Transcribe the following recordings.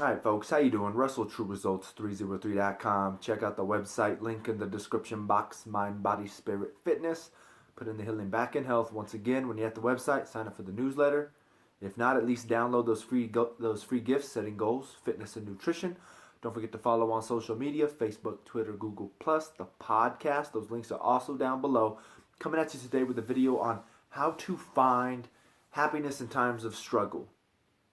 All right, folks, how you doing? RussellTrueResults303.com. Check out the website, link in the description box, Mind, Body, Spirit, Fitness. Put in the healing back in health. Once again, when you're at the website, sign up for the newsletter. If not, at least download those free gifts, setting goals, fitness and nutrition. Don't forget to follow on social media, Facebook, Twitter, Google+, the podcast. Those links are also down below. Coming at you today with a video on how to find happiness in times of struggle,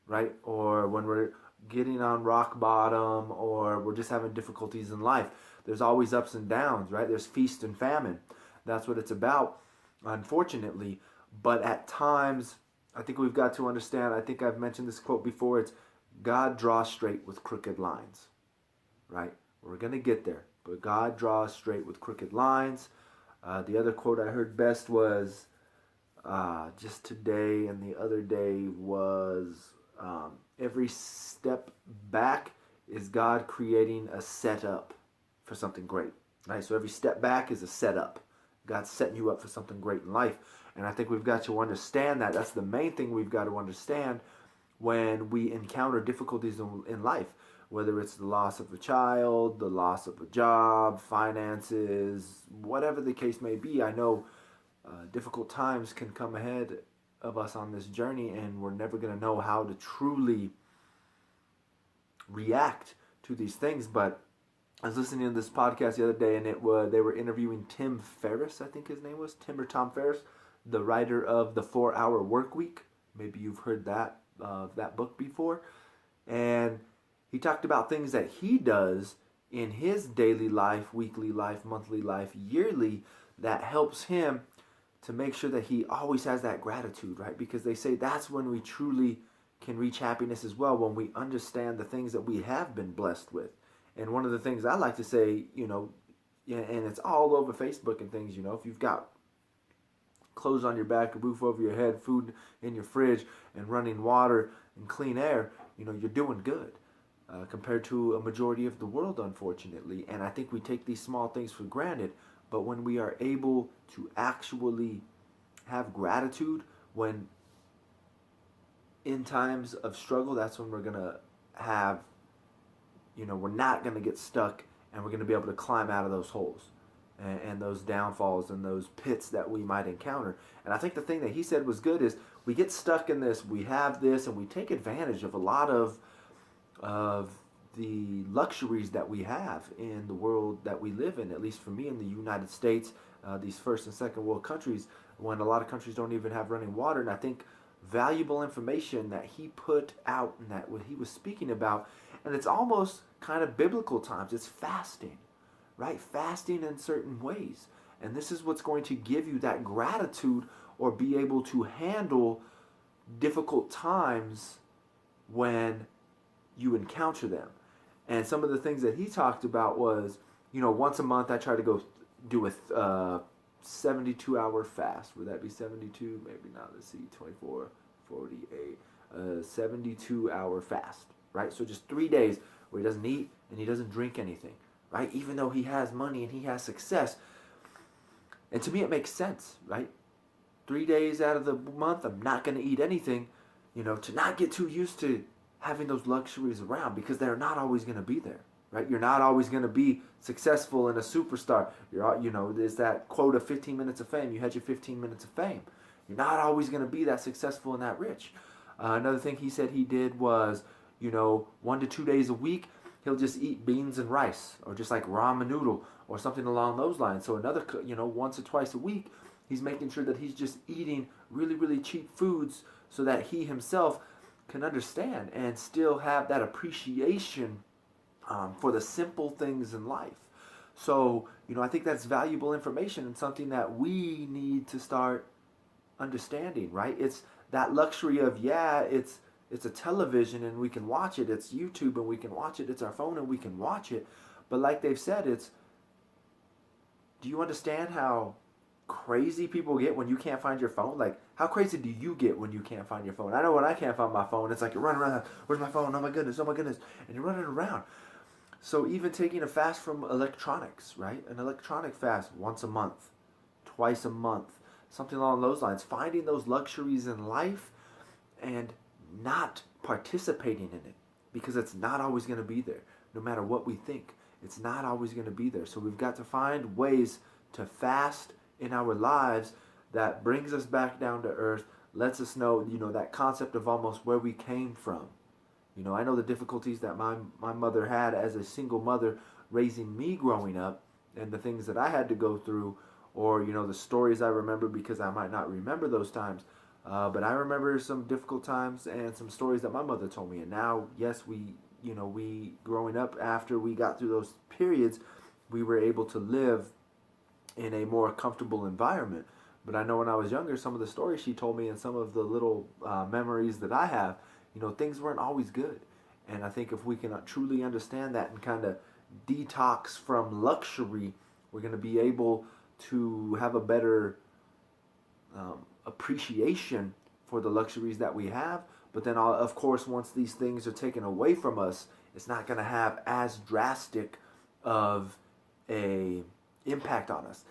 right? Or when we're getting on rock bottom or we're just having difficulties in life. There's always ups and downs, right? There's feast and famine. That's what it's about, unfortunately. But at times, I think we've got to understand, I think I've mentioned this quote before, it's God draws straight with crooked lines, right? We're going to get there, but God draws straight with crooked lines. The other quote I heard best was just today, and the other day was every step back is God creating a setup for something great, right? So every step back is a setup. God's setting you up for something great in life. And I think we've got to understand that. That's the main thing we've got to understand when we encounter difficulties in life, whether it's the loss of a child, the loss of a job, finances, whatever the case may be. I know difficult times can come ahead of us on this journey, and we're never going to know how to truly react to these things. But I was listening to this podcast the other day, and they were interviewing Tim Ferriss, I think his name was, Tim or Tom Ferriss, the writer of The 4-Hour Workweek. Maybe you've heard that book before. And he talked about things that he does in his daily life, weekly life, monthly life, yearly, that helps him to make sure that he always has that gratitude, right? Because they say that's when we truly can reach happiness as well, when we understand the things that we have been blessed with. And one of the things I like to say, and it's all over Facebook and things, if you've got clothes on your back, a roof over your head, food in your fridge, and running water and clean air, you're doing good compared to a majority of the world, unfortunately. And I think we take these small things for granted. But when we are able to actually have gratitude, when in times of struggle, that's when we're going to have, we're not going to get stuck, and we're going to be able to climb out of those holes and those downfalls and those pits that we might encounter. And I think the thing that he said was good is we get stuck in this, we have this, and we take advantage of a lot of the luxuries that we have in the world that we live in. At least for me, in the United States, these first and second world countries, when a lot of countries don't even have running water. And I think valuable information that he put out and that what he was speaking about, and it's almost kind of biblical times, it's fasting, right? Fasting in certain ways. And this is what's going to give you that gratitude, or be able to handle difficult times when you encounter them. And some of the things that he talked about was, once a month I try to go do a 72-hour fast. Would that be 72? Maybe not. Let's see, 24, 48, 72-hour fast, right? So just 3 days where he doesn't eat and he doesn't drink anything, right? Even though he has money and he has success. And to me it makes sense, right? 3 days out of the month I'm not going to eat anything, to not get too used to having those luxuries around, because they're not always going to be there, right? You're not always going to be successful and a superstar. There's that quote of 15 minutes of fame. You had your 15 minutes of fame. You're not always going to be that successful and that rich. Another thing he said he did was, 1 to 2 days a week, he'll just eat beans and rice, or just like ramen noodle or something along those lines. So another, once or twice a week, he's making sure that he's just eating really, really cheap foods so that he himself can understand and still have that appreciation for the simple things in life. So, I think that's valuable information and something that we need to start understanding, right? It's that luxury of, it's a television and we can watch it. It's YouTube and we can watch it. It's our phone and we can watch it. But like they've said, do you understand how crazy people get when you can't find your phone? Like, how crazy do you get when you can't find your phone? I know when I can't find my phone, it's like you're running around, where's my phone? Oh my goodness, and you're running around. So even taking a fast from electronics, right? An electronic fast once a month, twice a month, something along those lines. Finding those luxuries in life and not participating in it, because it's not always going to be there. No matter what we think, it's not always going to be there. So we've got to find ways to fast in our lives that brings us back down to earth, lets us know, that concept of almost where we came from. I know the difficulties that my mother had as a single mother raising me growing up, and the things that I had to go through, or the stories I remember, because I might not remember those times, but I remember some difficult times and some stories that my mother told me. And now, yes, we growing up, after we got through those periods, we were able to live in a more comfortable environment. But I know when I was younger, some of the stories she told me and some of the little memories that I have, things weren't always good. And I think if we can truly understand that and kind of detox from luxury, we're going to be able to have a better appreciation for the luxuries that we have. But then, of course, once these things are taken away from us, it's not going to have as drastic of a impact on us.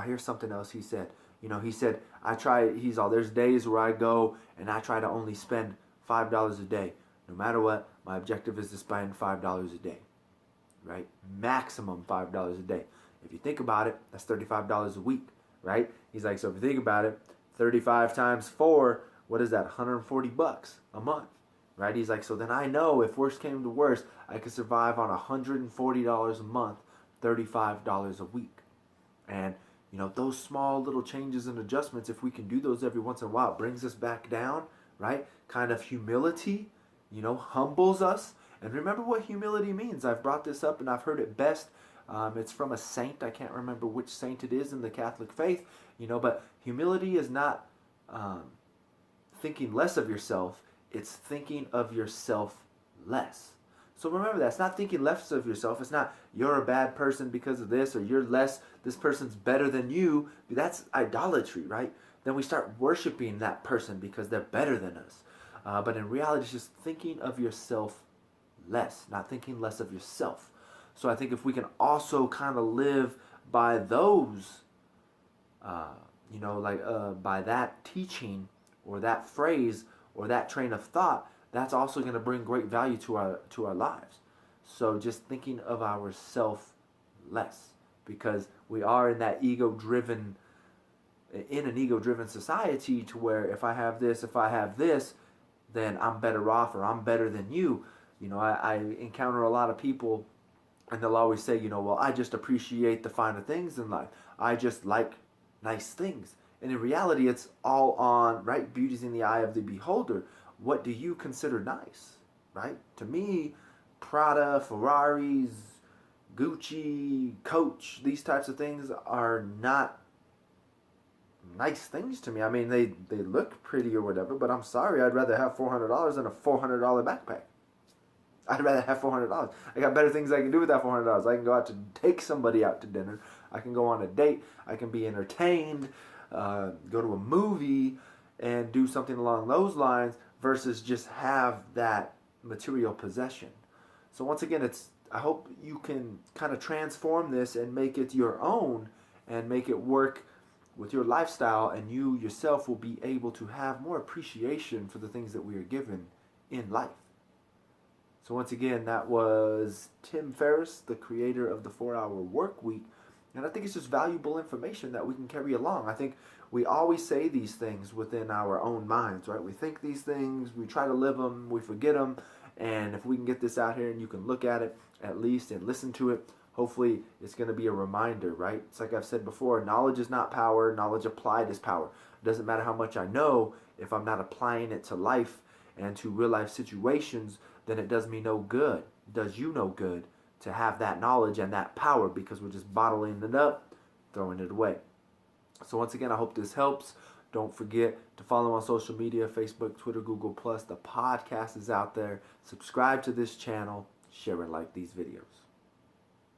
Here's something else he said. He said, there's days where I go and I try to only spend $5 a day. No matter what, my objective is to spend $5 a day, right? Maximum $5 a day. If you think about it, that's $35 a week, right? He's like, so if you think about it, 35 times 4, what is that? 140 bucks a month, right? He's like, so then I know if worst came to worst, I could survive on $140 a month, $35 a week. And those small little changes and adjustments, if we can do those every once in a while, it brings us back down, right? Kind of humility, humbles us. And remember what humility means. I've brought this up and I've heard it best. It's from a saint. I can't remember which saint it is in the Catholic faith, but humility is not thinking less of yourself. It's thinking of yourself less. So remember that. It's not thinking less of yourself. It's not you're a bad person because of this, or you're less, this person's better than you. That's idolatry, right? Then we start worshiping that person because they're better than us. But in reality, it's just thinking of yourself less, not thinking less of yourself. So I think if we can also kind of live by those, by that teaching or that phrase or that train of thought, that's also going to bring great value to our lives. So just thinking of ourself less, because we are in an ego-driven society, to where if I have this, then I'm better off, or I'm better than you. I encounter a lot of people, and they'll always say, well, I just appreciate the finer things in life. I just like nice things. And in reality, it's all on, right? Beauty's in the eye of the beholder. What do you consider nice, right? To me, Prada, Ferraris, Gucci, Coach, these types of things are not nice things to me. I mean, they look pretty or whatever, but I'm sorry, I'd rather have $400 than a $400 backpack. I'd rather have $400. I got better things I can do with that $400. I can go out to take somebody out to dinner. I can go on a date. I can be entertained, go to a movie, and do something along those lines, versus just have that material possession. So once again, I hope you can kind of transform this and make it your own and make it work with your lifestyle, and you yourself will be able to have more appreciation for the things that we are given in life. So once again, that was Tim Ferriss, the creator of the 4-Hour Work Week. And I think it's just valuable information that we can carry along. I think we always say these things within our own minds, right? We think these things, we try to live them, we forget them. And if we can get this out here and you can look at it at least and listen to it, hopefully it's going to be a reminder, right? It's like I've said before, knowledge is not power. Knowledge applied is power. It doesn't matter how much I know, if I'm not applying it to life and to real life situations, then it does me no good. It does you no good to have that knowledge and that power, because we're just bottling it up, throwing it away. So once again, I hope this helps. Don't forget to follow on social media, Facebook, Twitter, Google+. The podcast is out there. Subscribe to this channel. Share and like these videos.